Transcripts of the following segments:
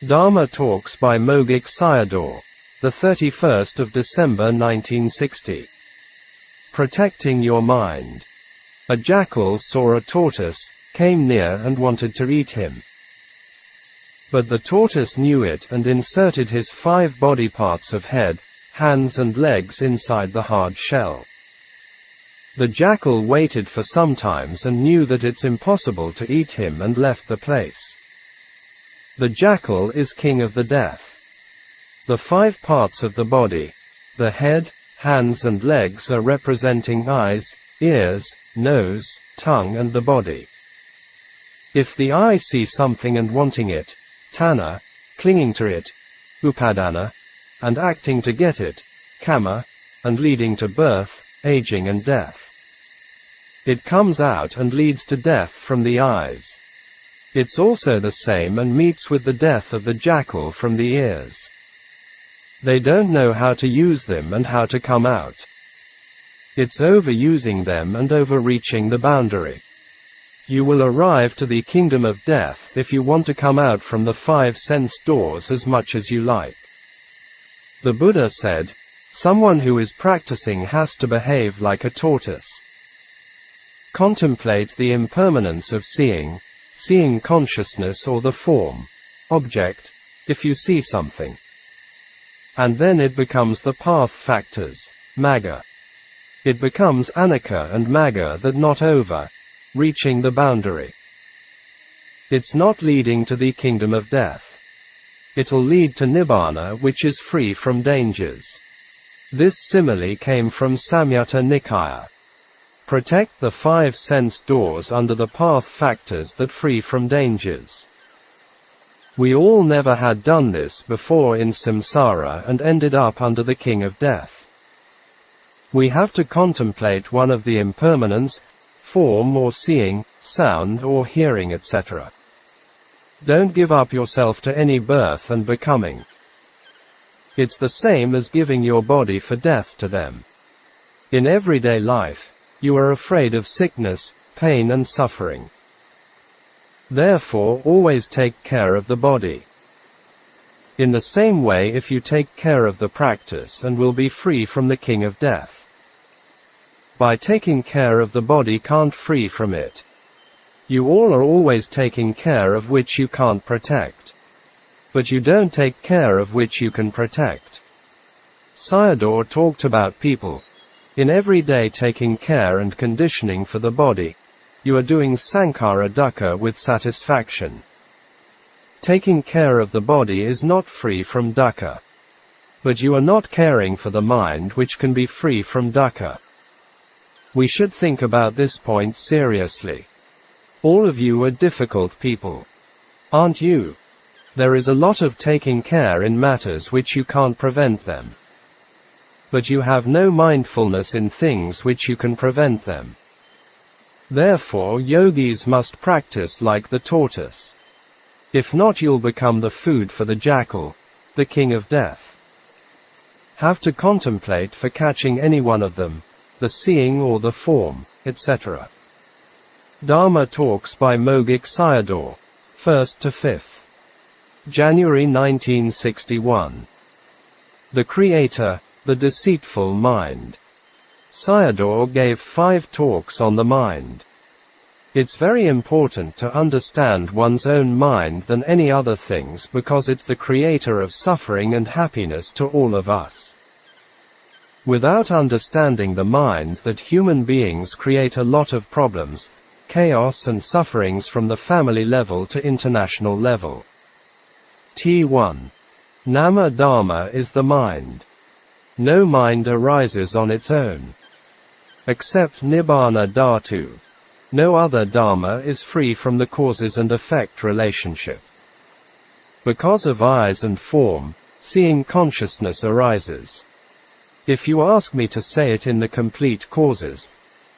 Dharma Talks by Mogok Sayadaw, the 31st of December 1960. Protecting your mind. A jackal saw a tortoise, came near and wanted to eat him. But the tortoise knew it and inserted his 5 body parts of head, hands and legs inside the hard shell. The jackal waited for some time and knew that it's impossible to eat him and left the place. The jackal is king of the death. The 5 parts of the body, the head, hands and legs, are representing eyes, ears, nose, tongue and the body. If the eye sees something and wanting it, tanha, clinging to it, upadana, and acting to get it, kama, and leading to birth, aging and death. It comes out and leads to death from the eyes. It's also the same and meets with the death of the jackal from the ears. They don't know how to use them and how to come out. It's overusing them and overreaching the boundary. You will arrive to the kingdom of death if you want to come out from the 5 sense doors as much as you like. The Buddha said, someone who is practicing has to behave like a tortoise. Contemplate the impermanence of seeing consciousness or the form, object, if you see something. And then it becomes the path factors, magga. It becomes anicca and magga, that not over, reaching the boundary. It's not leading to the kingdom of death. It'll lead to Nibbāna, which is free from dangers. This simile came from Samyutta Nikaya. Protect the 5 sense doors under the path factors that free from dangers. We all never had done this before in samsara and ended up under the king of death. We have to contemplate one of the impermanence, form or seeing, sound or hearing, etc. Don't give up yourself to any birth and becoming. It's the same as giving your body for death to them. In everyday life, you are afraid of sickness, pain and suffering. Therefore, always take care of the body. In the same way, if you take care of the practice and will be free from the king of death. By taking care of the body can't free from it. You all are always taking care of which you can't protect. But you don't take care of which you can protect. Sayadaw talked about people in every day taking care and conditioning for the body. You are doing sankhara dukkha with satisfaction. Taking care of the body is not free from dukkha. But you are not caring for the mind, which can be free from dukkha. We should think about this point seriously. All of you are difficult people. Aren't you? There is a lot of taking care in matters which you can't prevent them. But you have no mindfulness in things which you can prevent them. Therefore, yogis must practice like the tortoise. If not, you'll become the food for the jackal, the king of death. Have to contemplate for catching any one of them, the seeing or the form, etc. Dharma Talks by Mogok Sayadaw, 1st to 5th. January 1961. The Creator, the Deceitful Mind. Sayadaw gave 5 talks on the mind. It's very important to understand one's own mind than any other things, because it's the creator of suffering and happiness to all of us. Without understanding the mind, that human beings create a lot of problems, chaos and sufferings from the family level to international level. T1. Nama Dhamma is the mind. No mind arises on its own. Except Nibbāna Dhatu. No other Dharma is free from the causes and effect relationship. Because of eyes and form, seeing consciousness arises. If you ask me to say it in the complete causes,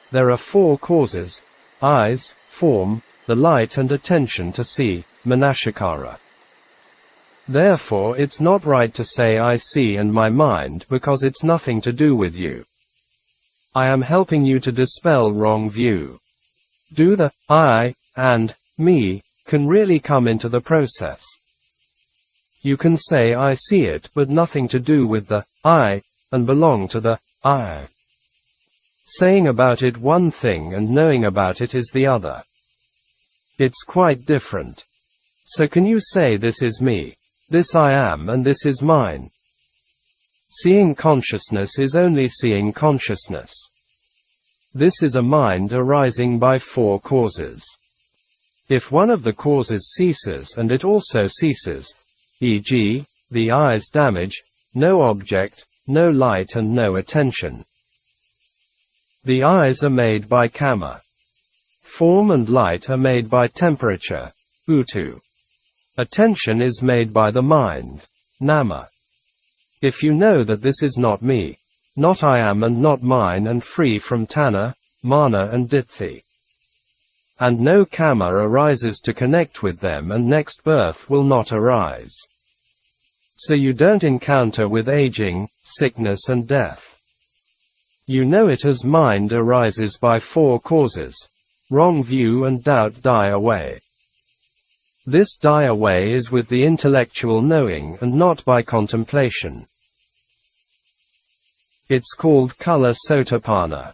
there are 4 causes: eyes, form, the light and attention to see, manashikara. Therefore, it's not right to say I see and my mind, because it's nothing to do with you. I am helping you to dispel wrong view. Do the I and me can really come into the process. You can say I see it but nothing to do with the I, and belong to the I. Saying about it one thing and knowing about it is the other. It's quite different. So can you say this is me, this I am and this is mine? Seeing consciousness is only seeing consciousness. This is a mind arising by four causes. If one of the causes ceases and it also ceases, e.g., the eye's damage, no object, no light and no attention. The eyes are made by kama. Form and light are made by temperature, utu. Attention is made by the mind, nama. If you know that this is not me, not I am and not mine and free from tanha, mana and ditthi, and no kama arises to connect with them and next birth will not arise. So you don't encounter with aging, sickness and death. You know it as mind arises by four causes. Wrong view and doubt die away. This die away is with the intellectual knowing and not by contemplation. It's called Kala Sotapanna.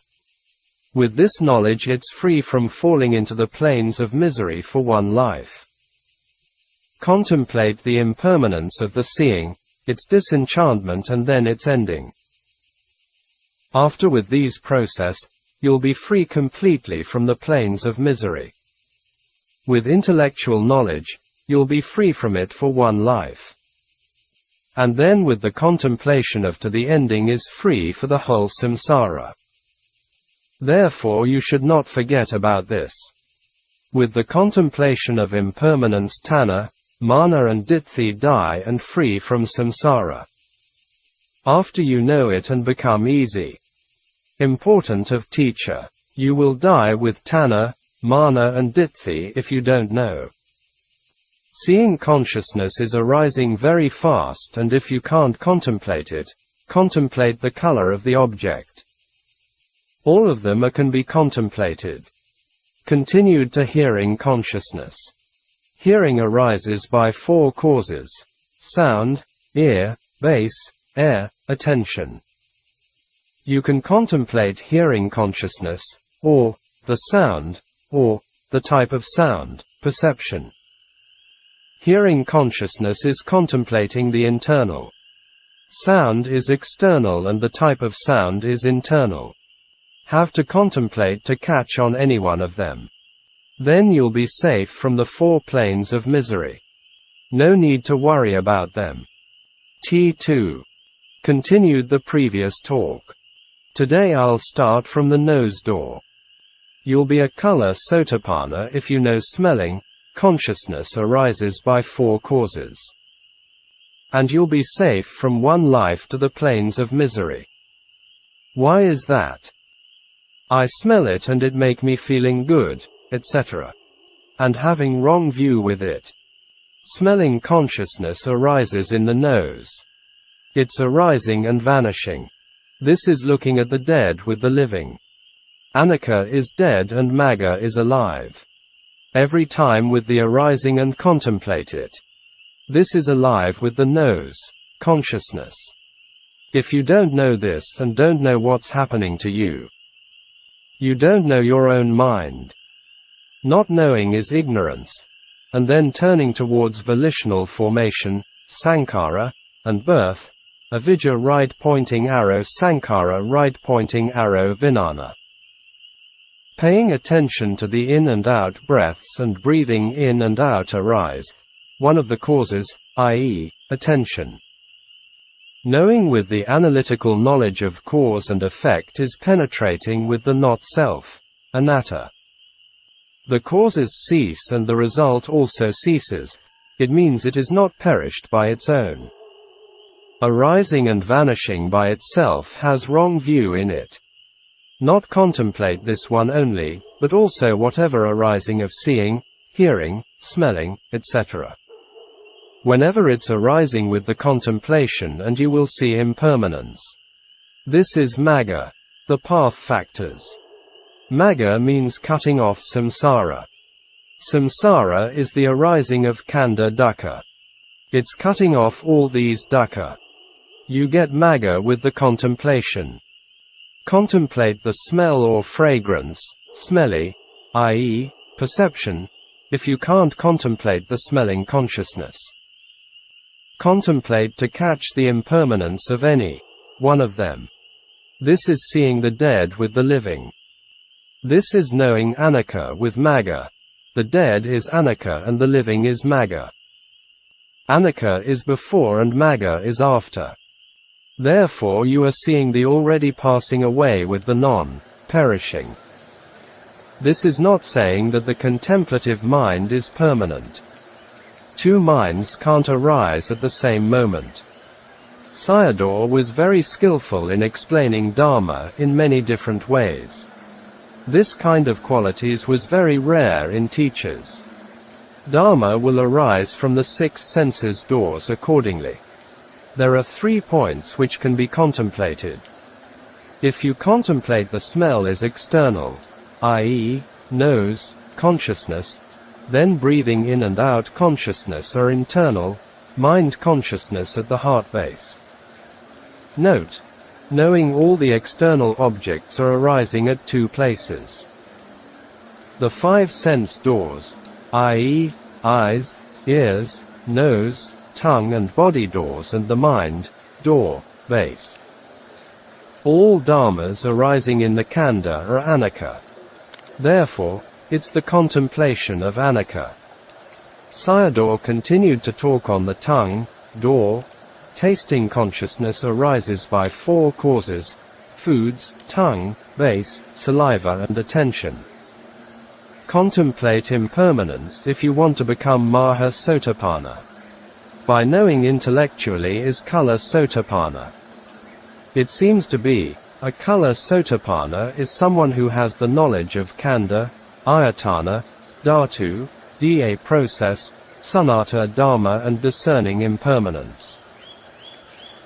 With this knowledge it's free from falling into the planes of misery for one life. Contemplate the impermanence of the seeing, its disenchantment and then its ending. After with these process, you'll be free completely from the planes of misery. With intellectual knowledge, you'll be free from it for one life. And then with the contemplation of to the ending is free for the whole samsara. Therefore you should not forget about this. With the contemplation of impermanence tanha, mana and ditthi die and free from samsara. After you know it and become easy. Important of teacher. You will die with tanha, mana and ditthi if you don't know. Seeing consciousness is arising very fast and if you can't contemplate it, contemplate the color of the object. All of them can be contemplated. Continued to hearing consciousness. Hearing arises by four causes: sound, ear, base, air, attention. You can contemplate hearing consciousness, or the sound, or the type of sound, perception. Hearing consciousness is contemplating the internal. Sound is external and the type of sound is internal. Have to contemplate to catch on any one of them. Then you'll be safe from the four planes of misery. No need to worry about them. T2. Continued the previous talk. Today I'll start from the nose door. You'll be a Kala Sotapanna if you know smelling, consciousness arises by four causes. And you'll be safe from one life to the planes of misery. Why is that? I smell it and it make me feeling good, etc. And having wrong view with it. Smelling consciousness arises in the nose. It's arising and vanishing. This is looking at the dead with the living. Anicca is dead and Magga is alive. Every time with the arising and contemplate it. This is alive with the nose, consciousness. If you don't know this and don't know what's happening to you, you don't know your own mind. Not knowing is ignorance, and then turning towards volitional formation, sankhara, and birth, avijja right pointing arrow sankhara right pointing arrow vijnana. Paying attention to the in and out breaths and breathing in and out arise, one of the causes, i.e., attention. Knowing with the analytical knowledge of cause and effect is penetrating with the not-self, anatta. The causes cease and the result also ceases, it means it is not perished by its own. Arising and vanishing by itself has wrong view in it. Not contemplate this one only, but also whatever arising of seeing, hearing, smelling, etc. Whenever it's arising with the contemplation and you will see impermanence. This is Magga, the path factors. Magga means cutting off samsara. Samsara is the arising of khandha dukkha. It's cutting off all these dukkha. You get magga with the contemplation. Contemplate the smell or fragrance, smelly, i.e., perception, if you can't contemplate the smelling consciousness. Contemplate to catch the impermanence of any one of them. This is seeing the dead with the living. This is knowing anicca with magga. The dead is anicca and the living is magga. Anicca is before and magga is after. Therefore you are seeing the already passing away with the non-perishing. This is not saying that the contemplative mind is permanent. Two minds can't arise at the same moment. Sayadaw was very skillful in explaining Dhamma in many different ways. This kind of qualities was very rare in teachers. Dhamma will arise from the six senses doors accordingly. There are 3 points which can be contemplated. If you contemplate the smell as external, i.e., nose, consciousness, then breathing in and out consciousness are internal, mind consciousness at the heart base. Note, knowing all the external objects are arising at 2 places. The 5 sense doors, i.e., eyes, ears, nose, tongue and body doors and the mind, door, base. All dhammas arising in the khandha are anicca. Therefore, it's the contemplation of anicca. Sayadaw continued to talk on the tongue, door. Tasting consciousness arises by 4 causes: foods, tongue, base, saliva and attention. Contemplate impermanence if you want to become Maha Sotapanna. By knowing intellectually is Kala Sotapanna. It seems to be, a Kala Sotapanna is someone who has the knowledge of khandha, ayatana, dhatu, da process, sanata dhamma and discerning impermanence.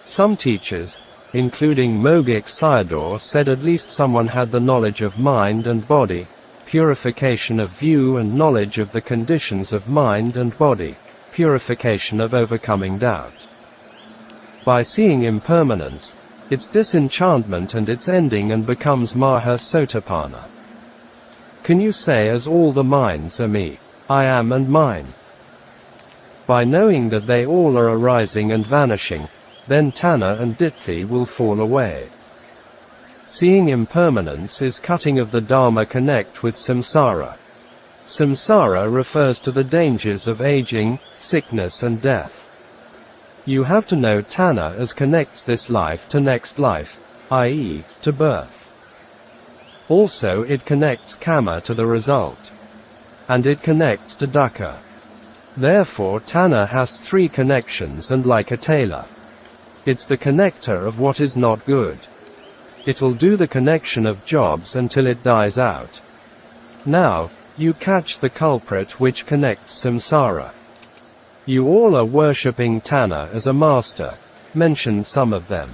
Some teachers, including Mogok Sayadaw, said at least someone had the knowledge of mind and body, purification of view and knowledge of the conditions of mind and body, purification of overcoming doubt. By seeing impermanence, its disenchantment and its ending and becomes Maha Sotapanna. Can you say as all the minds are me, I am and mine? By knowing that they all are arising and vanishing, then tanha and ditthi will fall away. Seeing impermanence is cutting of the Dhamma connect with samsara. Samsara refers to the dangers of aging, sickness and death. You have to know tanha as connects this life to next life, i.e., to birth. Also it connects kamma to the result. And it connects to dukkha. Therefore tanha has 3 connections and like a tailor. It's the connector of what is not good. It'll do the connection of jobs until it dies out. Now, you catch the culprit which connects samsara. You all are worshipping tanha as a master, mention some of them.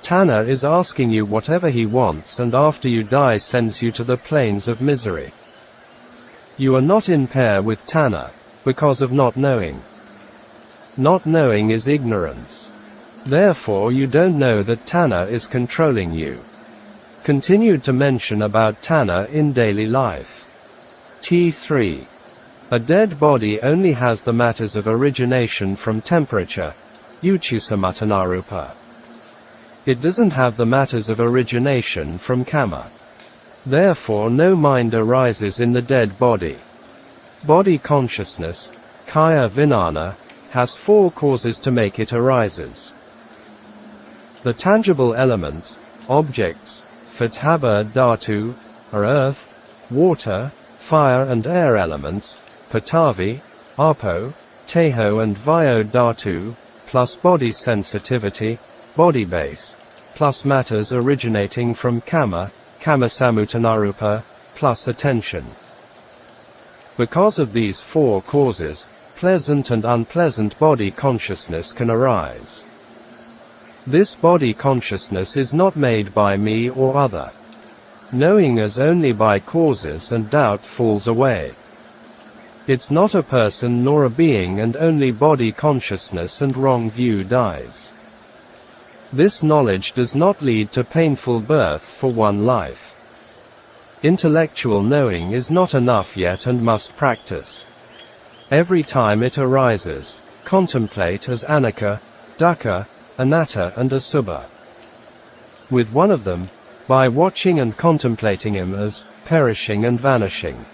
Tanha is asking you whatever he wants and after you die sends you to the plains of misery. You are not in pair with tanha, because of not knowing. Not knowing is ignorance. Therefore you don't know that tanha is controlling you. Continued to mention about tanha in daily life. T3. A dead body only has the matters of origination from temperature, uchusamatanarupa. It doesn't have the matters of origination from kamma. Therefore no mind arises in the dead body. Body consciousness, kaya vinana, has 4 causes to make it arises. The tangible elements, objects, fatthaba dhatu, are earth, water, fire and air elements, patavi, apo, teho and vayo dhatu, plus body sensitivity, body base, plus matters originating from kamma, kamasamutanarupa, plus attention. Because of these 4 causes, pleasant and unpleasant body consciousness can arise. This body consciousness is not made by me or other. Knowing as only by causes and doubt falls away. It's not a person nor a being, and only body consciousness and wrong view dies. This knowledge does not lead to painful birth for one life. Intellectual knowing is not enough yet and must practice. Every time it arises, contemplate as anicca, dukkha, anatta and asubha. With one of them, by watching and contemplating him as perishing and vanishing.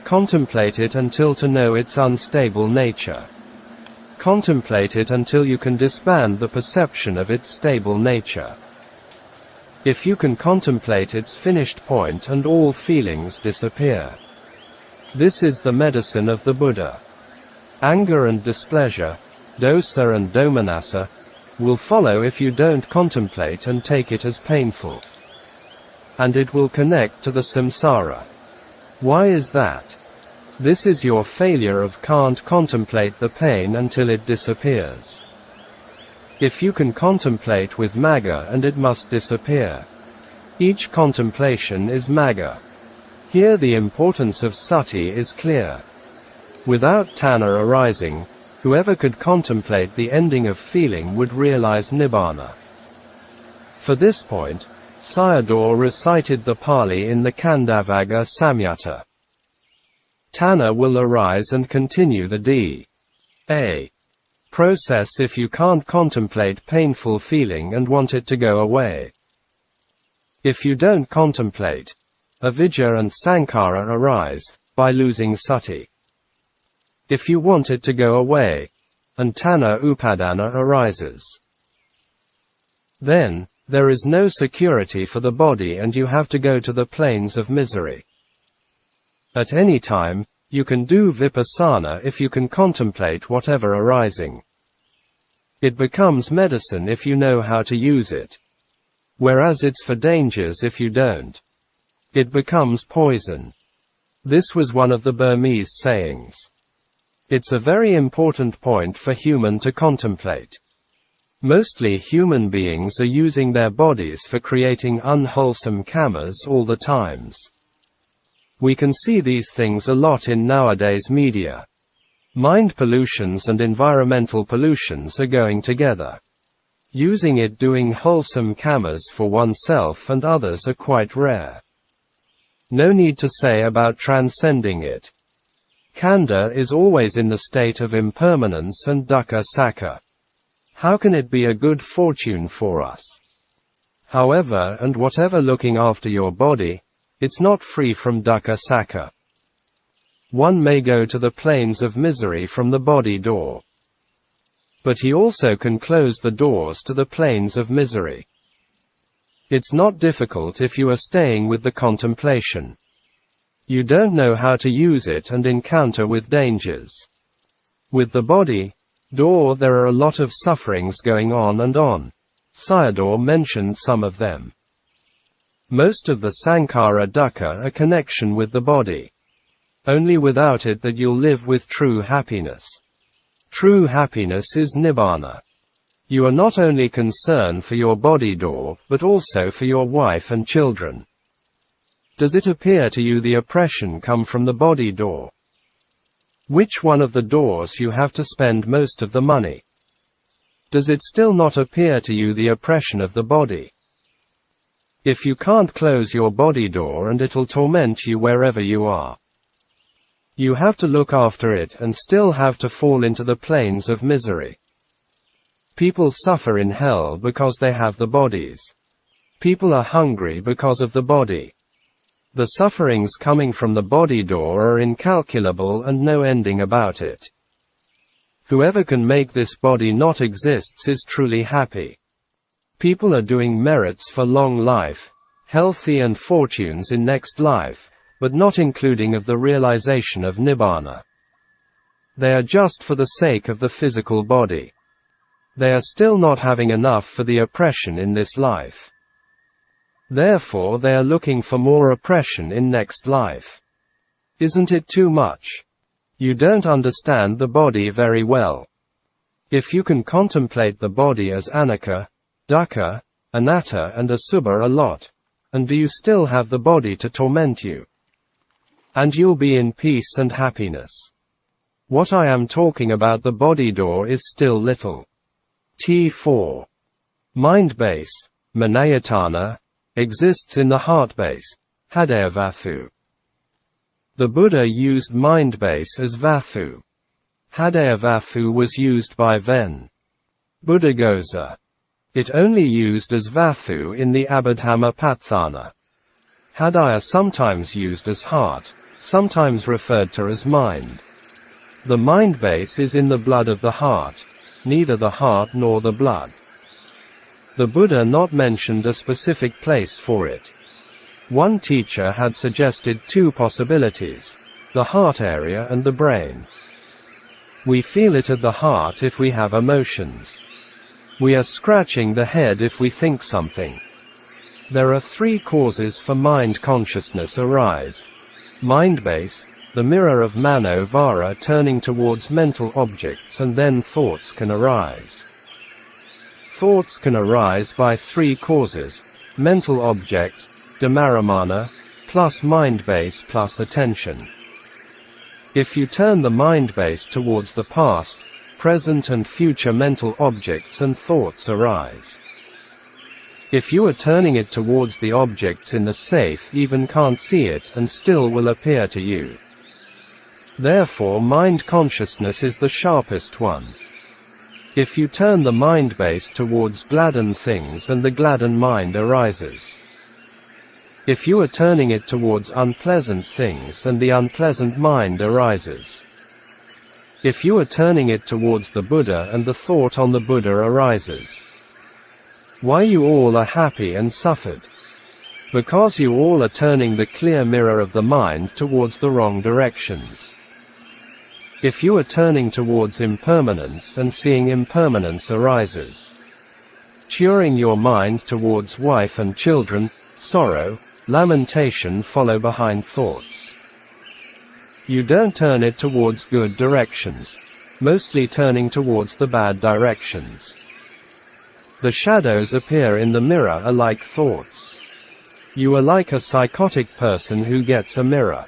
Contemplate it until to know its unstable nature. Contemplate it until you can disband the perception of its stable nature. If you can contemplate its finished point and all feelings disappear. This is the medicine of the Buddha. Anger and displeasure, dosa and domanassa, will follow if you don't contemplate and take it as painful. And it will connect to the samsara. Why is that? This is your failure of can't contemplate the pain until it disappears. If you can contemplate with magga and it must disappear. Each contemplation is magga. Here the importance of sati is clear. Without tanha arising, whoever could contemplate the ending of feeling would realize Nibbāna. For this point, Sayadaw recited the Pali in the Khandavagga Samyutta. Tanha will arise and continue the D.A. process if you can't contemplate painful feeling and want it to go away. If you don't contemplate, avijja and sankhara arise, by losing sati. If you want it to go away, and tanha upadana arises. Then, there is no security for the body and you have to go to the plains of misery. At any time, you can do vipassana if you can contemplate whatever arising. It becomes medicine if you know how to use it. Whereas it's for dangers if you don't. It becomes poison. This was one of the Burmese sayings. It's a very important point for human to contemplate. Mostly human beings are using their bodies for creating unwholesome karmas all the times. We can see these things a lot in nowadays media. Mind pollutions and environmental pollutions are going together. Using it doing wholesome karmas for oneself and others are quite rare. No need to say about transcending it. Khanda is always in the state of impermanence and dukkha sakha. How can it be a good fortune for us? However, and whatever looking after your body, it's not free from dukkha sakha. One may go to the plains of misery from the body door. But he also can close the doors to the plains of misery. It's not difficult if you are staying with the contemplation. You don't know how to use it and encounter with dangers. With the body door there are a lot of sufferings going on and on. Sayadaw mentioned some of them. Most of the sankhara dukkha are connection with the body. Only without it that you'll live with true happiness. True happiness is Nibbāna. You are not only concerned for your body door, but also for your wife and children. Does it appear to you the oppression come from the body door? Which one of the doors you have to spend most of the money? Does it still not appear to you the oppression of the body? If you can't close your body door and it'll torment you wherever you are. You have to look after it and still have to fall into the plains of misery. People suffer in hell because they have the bodies. People are hungry because of the body. The sufferings coming from the body door are incalculable and no ending about it. Whoever can make this body not exists is truly happy. People are doing merits for long life, healthy and fortunes in next life, but not including of the realization of Nibbāna. They are just for the sake of the physical body. They are still not having enough for the oppression in this life. Therefore they are looking for more oppression in next life. Isn't it too much? You don't understand the body very well. If you can contemplate the body as anicca, dukkha, anatta and asubha a lot, and do you still have the body to torment you? and you'll be in peace and happiness. What I am talking about, the body door, is still little. T4. Mind base, Manayatana, exists in the heart base, Hadaya Vathu. The Buddha used mind base as Vathu. Hadaya Vathu was used by Ven. Buddhaghosa. It only used as Vathu in the Abhidhamma Patthana. Hadaya sometimes used as heart, sometimes referred to as mind. The mind base is in the blood of the heart, neither the heart nor the blood. The Buddha not mentioned a specific place for it. One teacher had suggested two possibilities, the heart area and the brain. We feel it at the heart if we have emotions. We are scratching the head if we think something. There are three causes for mind consciousness arise. Mind base, the mirror of Mano Vara turning towards mental objects, and then thoughts can arise. Thoughts can arise by three causes: mental object, Dhammaramana, plus mind base plus attention. If you turn the mind base towards the past, present and future mental objects and thoughts arise. If you are turning it towards the objects in the safe, even can't see it and still will appear to you. Therefore mind consciousness is the sharpest one. If you turn the mind base towards gladdened things, and the gladdened mind arises. If you are turning it towards unpleasant things, and the unpleasant mind arises. If you are turning it towards the Buddha, and the thought on the Buddha arises. Why you all are happy and suffered? Because you all are turning the clear mirror of the mind towards the wrong directions. If you are turning towards impermanence and seeing impermanence arises. Turing your mind towards wife and children, sorrow, lamentation follow behind thoughts. You don't turn it towards good directions, mostly turning towards the bad directions. The shadows appear in the mirror are like thoughts. You are like a psychotic person who gets a mirror.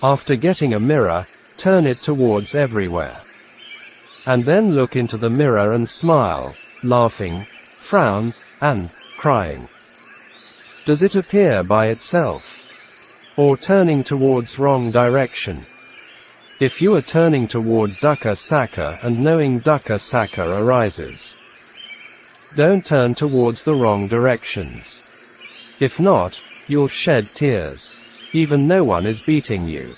After getting a mirror, turn it towards everywhere. And then look into the mirror and smile, laughing, frown, and crying. Does it appear by itself? Or turning towards wrong direction? If you are turning toward dukkha sakka and knowing dukkha sakka arises. Don't turn towards the wrong directions. If not, you'll shed tears. Even no one is beating you.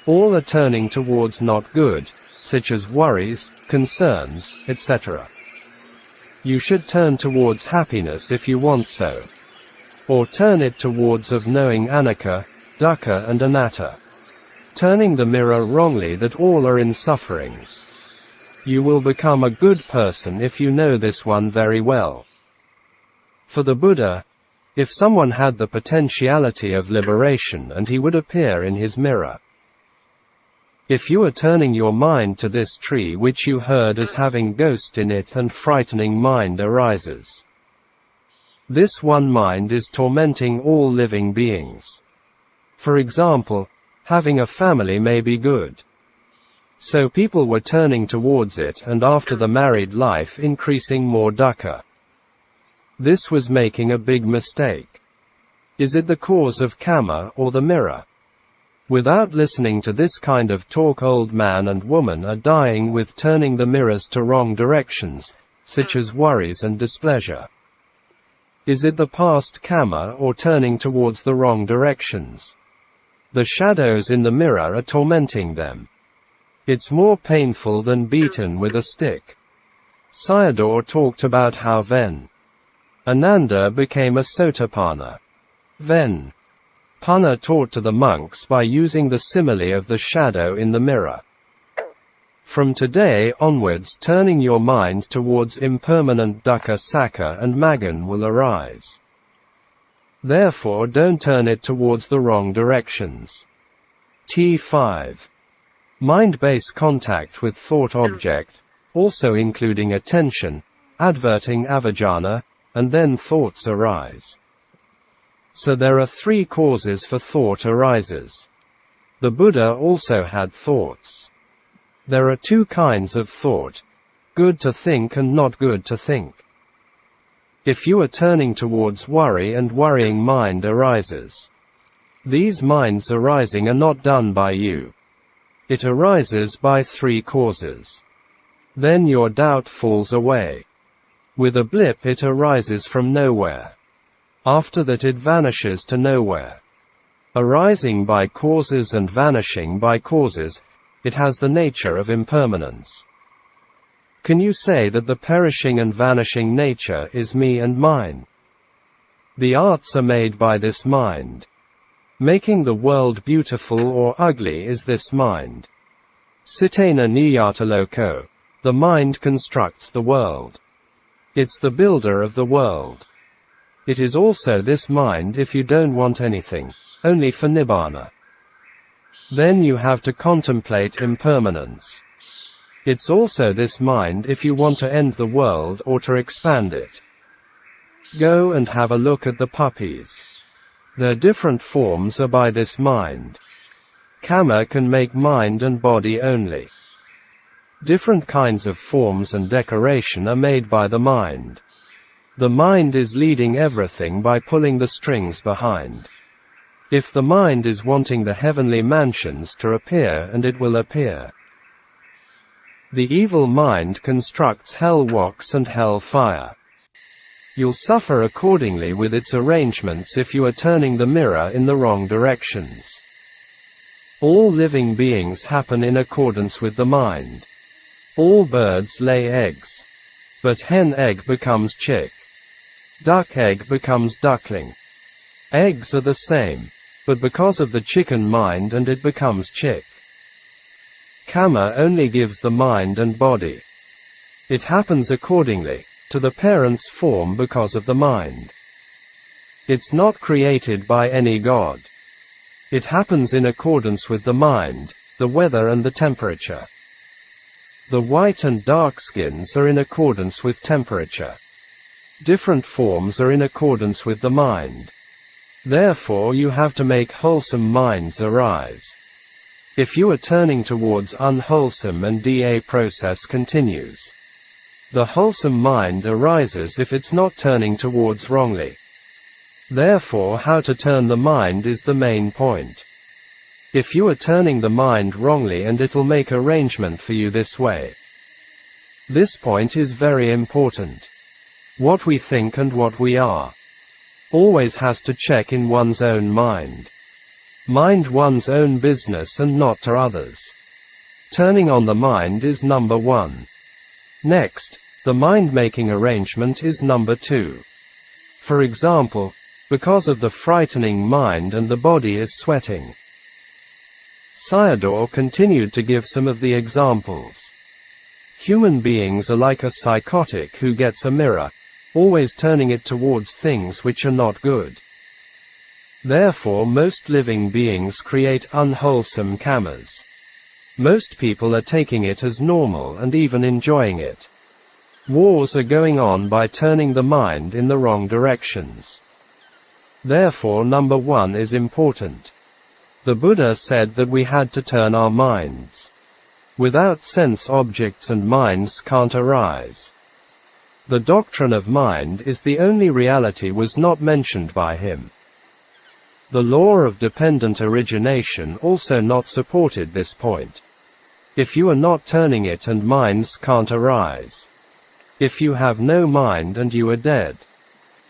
All are turning towards not good, such as worries, concerns, etc. You should turn towards happiness if you want so. Or turn it towards of knowing anicca, dukkha and anatta. Turning the mirror wrongly that all are in sufferings. You will become a good person if you know this one very well. For the Buddha, if someone had the potentiality of liberation, and he would appear in his mirror. If you are turning your mind to this tree which you heard as having ghost in it, and frightening mind arises. This one mind is tormenting all living beings. For example, having a family may be good. So people were turning towards it, and after the married life increasing more dukkha. This was making a big mistake. Is it the cause of karma or the mirror? Without listening to this kind of talk, old man and woman are dying with turning the mirrors to wrong directions, such as worries and displeasure. Is it the past karma or turning towards the wrong directions? The shadows in the mirror are tormenting them. It's more painful than beaten with a stick. Sayadaw talked about how Ven. Ananda became a Sotapanna. Ven. Panna taught to the monks by using the simile of the shadow in the mirror. From today onwards, turning your mind towards impermanent dukkha sakka and magan will arise. Therefore don't turn it towards the wrong directions. T5. Mind-base contact with thought object, also including attention, adverting avijjana, and then thoughts arise. So there are three causes for thought arises. The Buddha also had thoughts. There are two kinds of thought: good to think and not good to think. If you are turning towards worry and worrying mind arises. These minds arising are not done by you. It arises by three causes. Then your doubt falls away. With a blip it arises from nowhere. After that it vanishes to nowhere. Arising by causes and vanishing by causes, it has the nature of impermanence. Can you say that the perishing and vanishing nature is me and mine? The arts are made by this mind. Making the world beautiful or ugly is this mind. Sitena niyata loko. The mind constructs the world. It's the builder of the world. It is also this mind if you don't want anything, only for Nibbāna. Then you have to contemplate impermanence. It's also this mind if you want to end the world or to expand it. Go and have a look at the puppies. Their different forms are by this mind. Kama can make mind and body only. Different kinds of forms and decoration are made by the mind. The mind is leading everything by pulling the strings behind. If the mind is wanting the heavenly mansions to appear, and it will appear. The evil mind constructs hell wax and hell fire. You'll suffer accordingly with its arrangements if you are turning the mirror in the wrong directions. All living beings happen in accordance with the mind. All birds lay eggs. But hen egg becomes chick. Duck egg becomes duckling. Eggs are the same, but because of the chicken mind and it becomes chick. Kama only gives the mind and body. It happens accordingly to the parent's form because of the mind. It's not created by any god. It happens in accordance with the mind, the weather and the temperature. The white and dark skins are in accordance with temperature. Different forms are in accordance with the mind. Therefore you have to make wholesome minds arise. If you are turning towards unwholesome and the process continues. The wholesome mind arises if it's not turning towards wrongly. Therefore how to turn the mind is the main point. If you are turning the mind wrongly and it'll make arrangement for you this way. This point is very important. What we think and what we are. Always has to check in one's own mind. Mind one's own business and not to others. Turning on the mind is number one. Next, the mind-making arrangement is number two. For example, because of the frightening mind and the body is sweating. Sayadaw continued to give some of the examples. Human beings are like a psychotic who gets a mirror, always turning it towards things which are not good. Therefore most living beings create unwholesome kamas. Most people are taking it as normal and even enjoying it. Wars are going on by turning the mind in the wrong directions. Therefore number one is important. The Buddha said that we had to turn our minds. Without sense objects and minds can't arise. The doctrine of mind is the only reality was not mentioned by him. The law of dependent origination also not supported this point. If you are not turning it and minds can't arise. If you have no mind and you are dead.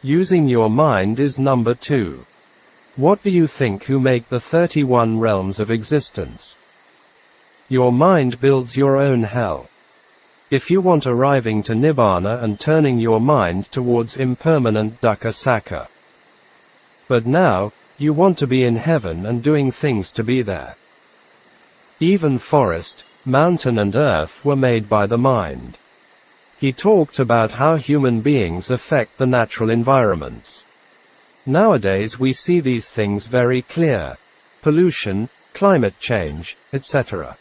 Using your mind is number two. What do you think who make the 31 realms of existence? Your mind builds your own hell. If you want arriving to Nibbāna and turning your mind towards impermanent dukkha sakha. But now, you want to be in heaven and doing things to be there. Even forest, mountain and earth were made by the mind. He talked about how human beings affect the natural environments. Nowadays we see these things very clear. Pollution, climate change, etc.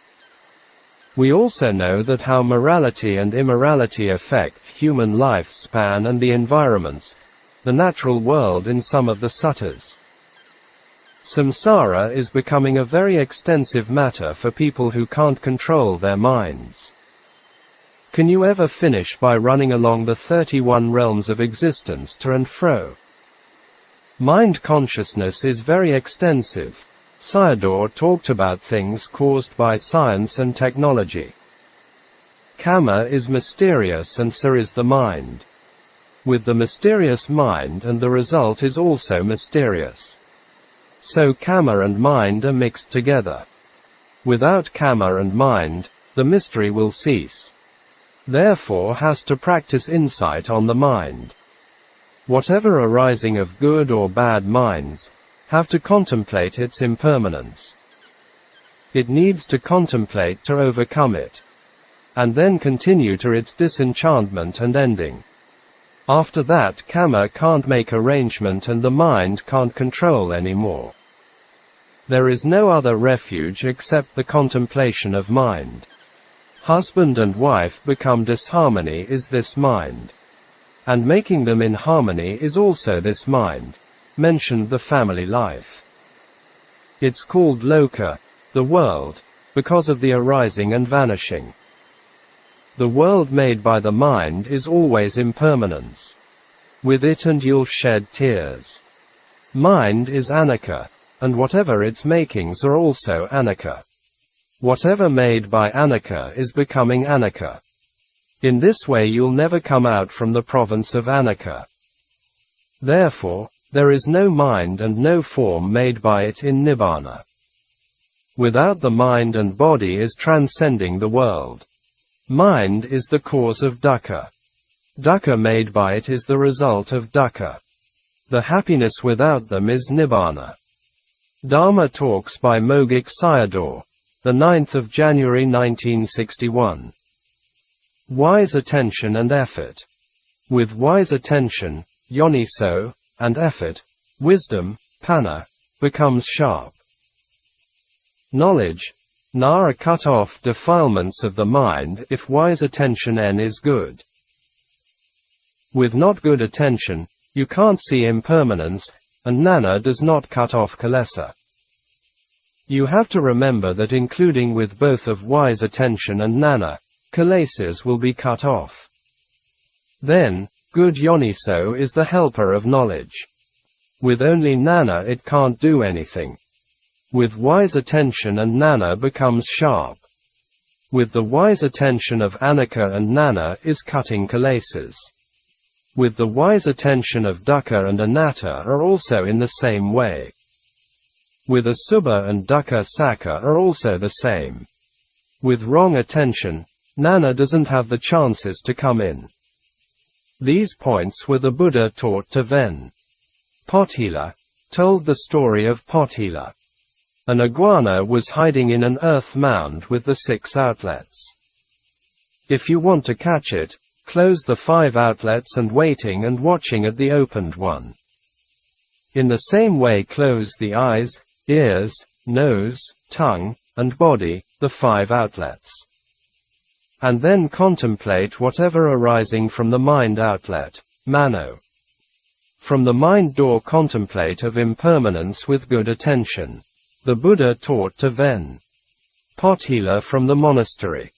We also know that how morality and immorality affect human lifespan and the environments, the natural world in some of the suttas. Samsara is becoming a very extensive matter for people who can't control their minds. Can you ever finish by running along the 31 realms of existence to and fro? Mind consciousness is very extensive. Sayadaw talked about things caused by science and technology. Karma is mysterious and so is the mind. With the mysterious mind, and the result is also mysterious. So karma and mind are mixed together. Without karma and mind, the mystery will cease. Therefore has to practice insight on the mind. Whatever arising of good or bad minds, have to contemplate its impermanence. It needs to contemplate to overcome it. And then continue to its disenchantment and ending. After that, karma can't make arrangement and the mind can't control anymore. There is no other refuge except the contemplation of mind. Husband and wife become disharmony is this mind. And making them in harmony is also this mind. Mentioned the family life. It's called loka, the world, because of the arising and vanishing. The world made by the mind is always impermanence. With it and you'll shed tears. Mind is anicca, and whatever its makings are also anicca. Whatever made by anicca is becoming anicca. In this way you'll never come out from the province of anicca. Therefore, there is no mind and no form made by it in Nibbāna. Without the mind and body is transcending the world. Mind is the cause of dukkha. Dukkha made by it is the result of dukkha. The happiness without them is Nibbāna. Dharma Talks by Mogok Sayadaw, the 9th of January 1961. Wise attention and effort. With wise attention, yoniso, and effort, wisdom, panna, becomes sharp. Knowledge, are cut off defilements of the mind if wise attention is good. With not good attention, you can't see impermanence, and jnana does not cut off kilesa. You have to remember that including with both of wise attention and jnana, kilesas will be cut off. Then, good yoniso is the helper of knowledge. With only jnana it can't do anything. With wise attention and jnana becomes sharp. With the wise attention of anicca and jnana is cutting kilesas. With the wise attention of dukkha and anatta are also in the same way. With asubha and dukkha sakha are also the same. With wrong attention, jnana doesn't have the chances to come in. These points were the Buddha taught to Ven. Potthila told the story of Potthila. An iguana was hiding in an earth mound with the 6 outlets. If you want to catch it, close the 5 outlets and waiting and watching at the opened one. In the same way close the eyes, ears, nose, tongue, and body, the 5 outlets. And then contemplate whatever arising from the mind outlet, mano. From the mind door contemplate of impermanence with good attention. The Buddha taught to Ven. Potthila from the monastery.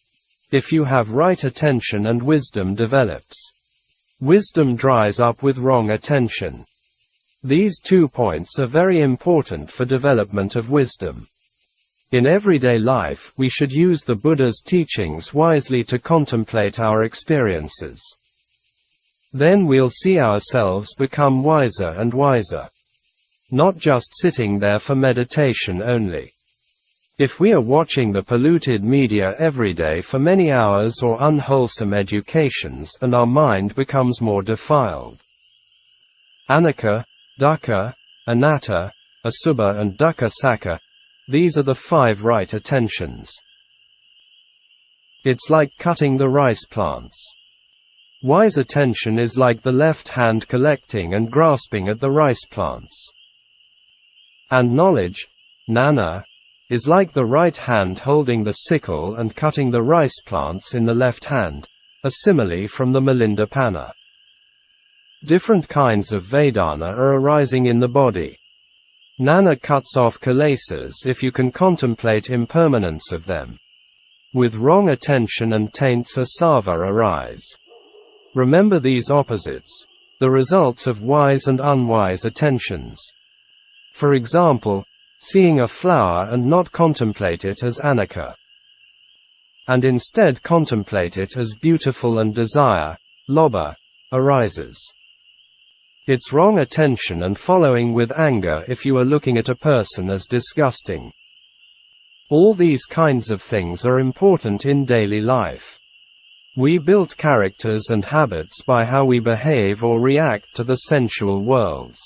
If you have right attention and wisdom develops. Wisdom dries up with wrong attention. These 2 points are very important for development of wisdom. In everyday life, we should use the Buddha's teachings wisely to contemplate our experiences. Then we'll see ourselves become wiser and wiser. Not just sitting there for meditation only. If we are watching the polluted media every day for many hours or unwholesome educations, and our mind becomes more defiled. Anicca, dukkha, anatta, asubha and dukkha sakha, these are the 5 right attentions. It's like cutting the rice plants. Wise attention is like the left hand collecting and grasping at the rice plants. And knowledge, jnana, is like the right hand holding the sickle and cutting the rice plants in the left hand, a simile from the Milinda Panna. Different kinds of Vedana are arising in the body. Jnana cuts off kilesas if you can contemplate impermanence of them. With wrong attention and taints asava arise. Remember these opposites, the results of wise and unwise attentions. For example, seeing a flower and not contemplate it as anicca, and instead contemplate it as beautiful, and desire, lobha, arises. It's wrong attention and following with anger if you are looking at a person as disgusting. All these kinds of things are important in daily life. We build characters and habits by how we behave or react to the sensual worlds.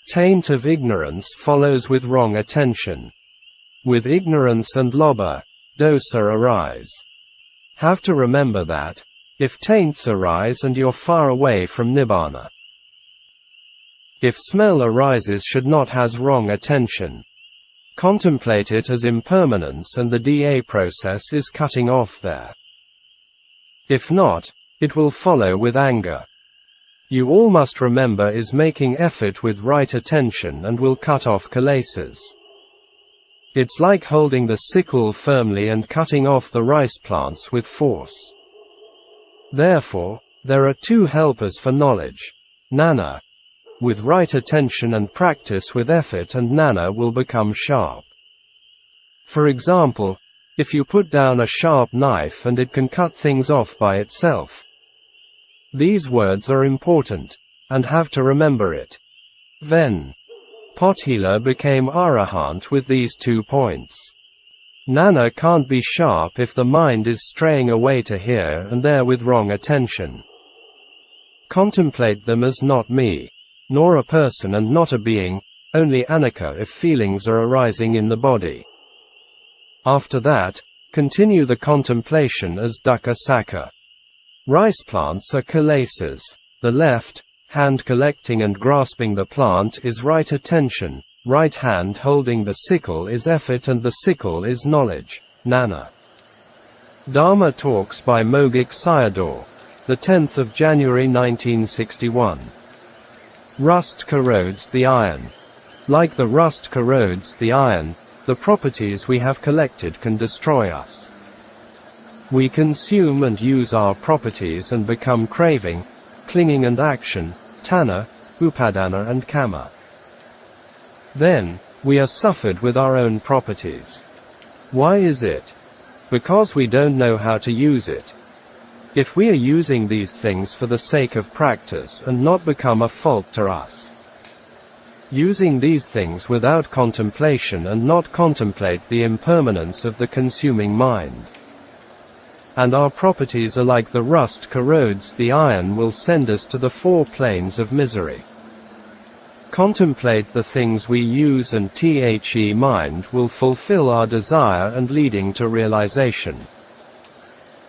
Taint of ignorance follows with wrong attention. With ignorance and lobha, dosa arise. Have to remember that, if taints arise and you're far away from Nibbāna. If smell arises should not has wrong attention. Contemplate it as impermanence and the DA process is cutting off there. If not, it will follow with anger. You all must remember is making effort with right attention and will cut off kilesas. It's like holding the sickle firmly and cutting off the rice plants with force. Therefore, there are two helpers for knowledge. Jnana, with right attention, and practice with effort, and jnana will become sharp. For example, if you put down a sharp knife and it can cut things off by itself. These words are important, and have to remember it. Then, Potthila became Arahant with these 2 points. Jnana can't be sharp if the mind is straying away to here and there with wrong attention. Contemplate them as not me, nor a person and not a being, only anicca if feelings are arising in the body. After that, continue the contemplation as dukkha sakha. Rice plants are kilesas. The left hand collecting and grasping the plant is right attention, right hand holding the sickle is effort, and the sickle is knowledge, jnana. Dharma Talks by Mogok Sayadaw, the 10th of January 1961. Rust corrodes the iron. Like the rust corrodes the iron, the properties we have collected can destroy us. We consume and use our properties and become craving, clinging and action, tanha, upadana and kama. Then, we are suffered with our own properties. Why is it? Because we don't know how to use it. If we are using these things for the sake of practice and not become a fault to us. Using these things without contemplation and not contemplate the impermanence of the consuming mind. And our properties are like the rust corrodes the iron will send us to the 4 planes of misery. Contemplate the things we use and the mind will fulfill our desire and leading to realization.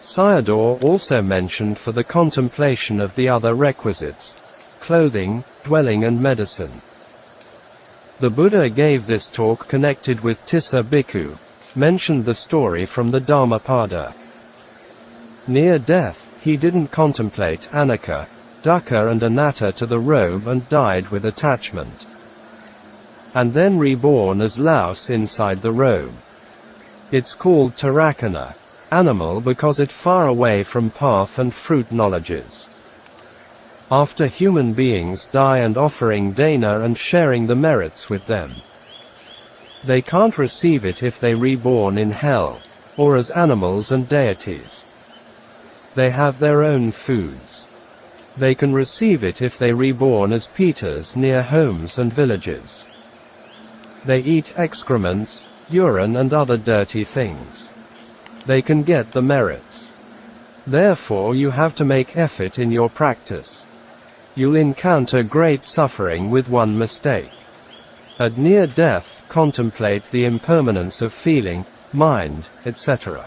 Sayadaw also mentioned for the contemplation of the other requisites, clothing, dwelling and medicine. The Buddha gave this talk connected with Tissa Bhikkhu, mentioned the story from the Dhammapada. Near death, he didn't contemplate anicca, dukkha and anatta to the robe and died with attachment. And then reborn as louse inside the robe. It's called tarakana, animal, because it far away from path and fruit knowledges. After human beings die and offering dana and sharing the merits with them. They can't receive it if they reborn in hell, or as animals and deities. They have their own foods. They can receive it if they reborn as pitas near homes and villages. They eat excrements, urine and other dirty things. They can get the merits. Therefore you have to make effort in your practice. You'll encounter great suffering with one mistake. At near death, contemplate the impermanence of feeling, mind, etc.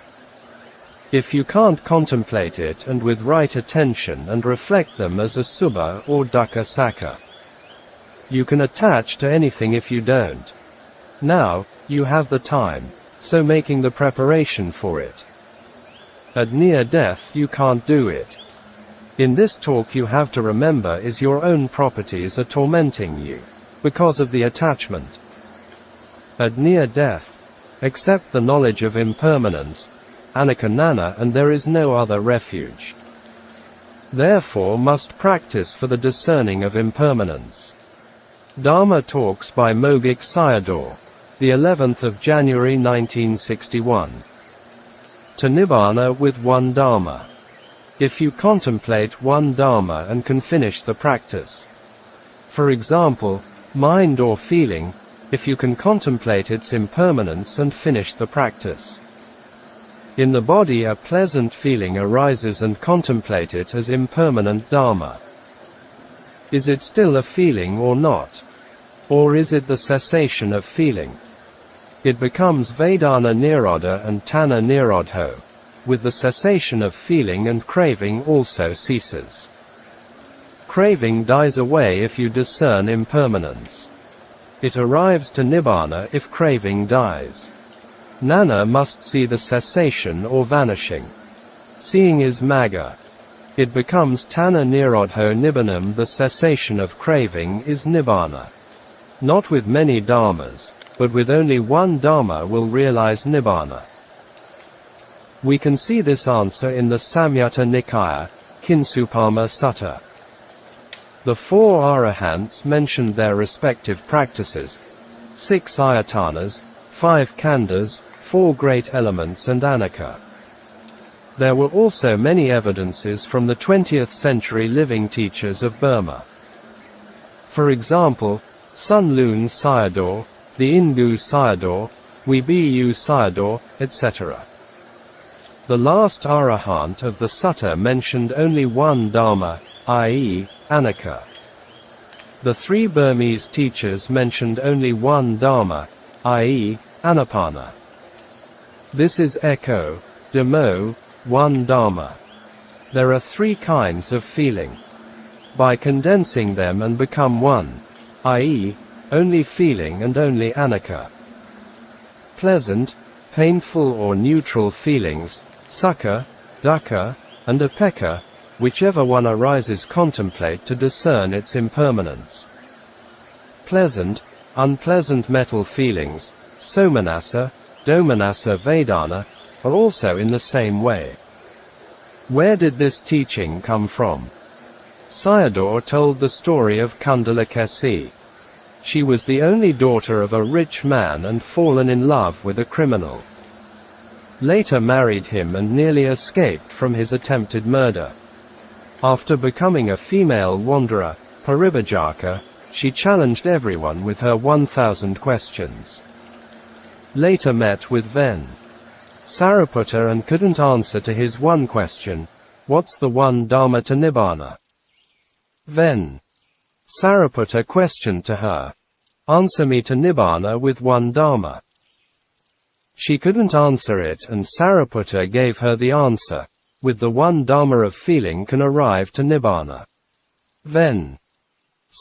If you can't contemplate it and with right attention and reflect them as a subha or dukkha sakha, you can attach to anything if you don't. Now, you have the time, so making the preparation for it. At near death you can't do it. In this talk you have to remember is your own properties are tormenting you, because of the attachment. At near death, accept the knowledge of impermanence, anicca nana, and there is no other refuge. Therefore must practice for the discerning of impermanence. Dharma Talks by Mogok Sayadaw, the 11th of January 1961. To Nibbāna with One Dhamma. If you contemplate One Dhamma and can finish the practice. For example, mind or feeling, if you can contemplate its impermanence and finish the practice. In the body a pleasant feeling arises and contemplate it as impermanent Dharma. Is it still a feeling or not? Or is it the cessation of feeling? It becomes Vedana Nirodha and Tanha Nirodho. With the cessation of feeling and craving also ceases. Craving dies away if you discern impermanence. It arrives to Nibbāna if craving dies. Nana must see the cessation or vanishing. Seeing is Magga. It becomes Tanha Nirodho Nibbānam. The cessation of craving is Nibbāna. Not with many dharmas, but with only one dharma will realize Nibbāna. We can see this answer in the Samyutta Nikaya, Kinsupama Sutta. The four arahants mentioned their respective practices: 6 ayatanas, 5 khandhas, 4 great elements and anicca. There were also many evidences from the 20th century living teachers of Burma. For example, Sun Lun Sayadaw, the Ingu Sayadaw, Webu Sayadaw, etc. The last arahant of the sutta mentioned only one dharma, i.e., anicca. The 3 Burmese teachers mentioned only one dharma, i.e., anappana. This is Echo, Dhammo, one dharma. There are 3 kinds of feeling. By condensing them and become one, i.e., only feeling and only anicca. Pleasant, painful or neutral feelings, sukha, dukkha, and upekkha, whichever one arises, contemplate to discern its impermanence. Pleasant, unpleasant mental feelings, somanassa, domanassa Vedana, are also in the same way. Where did this teaching come from? Sayadaw told the story of Kundalakesi. She was the only daughter of a rich man and fallen in love with a criminal. Later married him and nearly escaped from his attempted murder. After becoming a female wanderer, Paribhajaka, she challenged everyone with her 1,000 questions. Later met with Ven. Sariputta and couldn't answer to his one question: what's the one dharma to Nibbāna? Ven. Sariputta questioned to her, answer me to Nibbāna with one dharma. She couldn't answer it and Sariputta gave her the answer: with the one dharma of feeling can arrive to Nibbāna. Then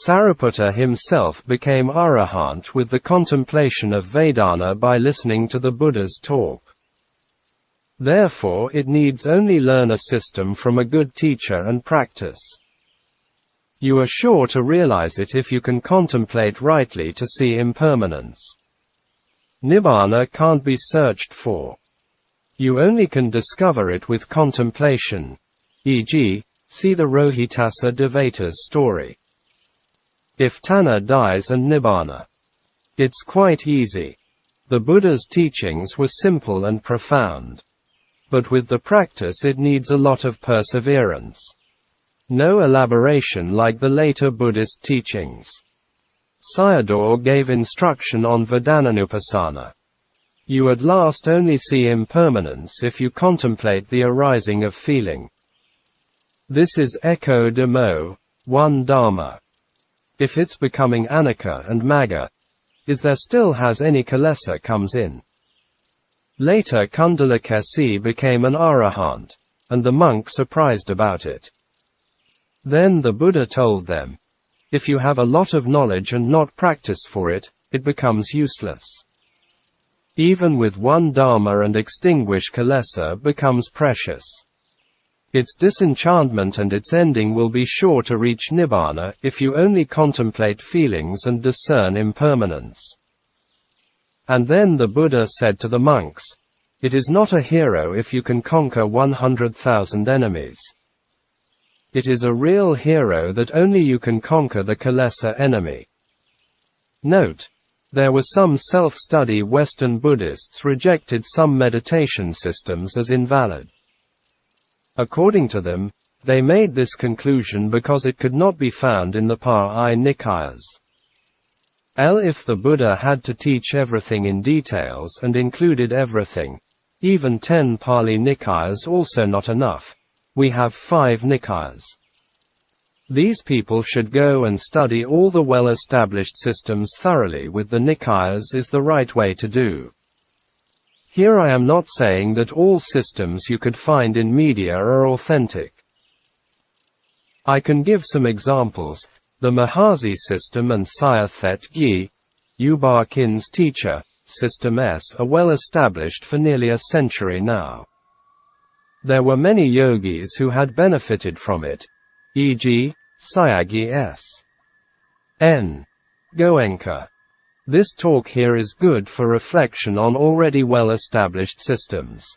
Sariputta himself became arahant with the contemplation of Vedana by listening to the Buddha's talk. Therefore it needs only learn a system from a good teacher and practice. You are sure to realize it if you can contemplate rightly to see impermanence. Nibbāna can't be searched for. You only can discover it with contemplation. E.g., see the Rohitassa Devata's story. If Tanha dies and Nibbāna. It's quite easy. The Buddha's teachings were simple and profound. But with the practice it needs a lot of perseverance. No elaboration like the later Buddhist teachings. Sayadaw gave instruction on Vedananupassana. You at last only see impermanence if you contemplate the arising of feeling. This is Echo Dhammo, one dharma. If it's becoming anicca and magga, is there still has any kilesa comes in. Later Kundalakesi became an arahant, and the monk surprised about it. Then the Buddha told them, if you have a lot of knowledge and not practice for it, it becomes useless. Even with one dharma and extinguish kilesa becomes precious. Its disenchantment and its ending will be sure to reach Nibbāna, if you only contemplate feelings and discern impermanence. And then the Buddha said to the monks, "It is not a hero if you can conquer 100,000 enemies. It is a real hero that only you can conquer the Kilesa enemy." Note: there were some self-study Western Buddhists rejected some meditation systems as invalid. According to them, they made this conclusion because it could not be found in the Pa-I Nikayas. If the Buddha had to teach everything in details and included everything, even 10 Pali Nikayas also not enough. We have 5 Nikayas. These people should go and study all the well-established systems thoroughly with the Nikayas is the right way to do. Here I am not saying that all systems you could find in media are authentic. I can give some examples. The Mahasi system and Saya Thet Gyi, U-Ba Khin's teacher, System S are well established for nearly a century now. There were many yogis who had benefited from it, e.g., Sayagyi S. N. Goenka. This talk here is good for reflection on already well-established systems.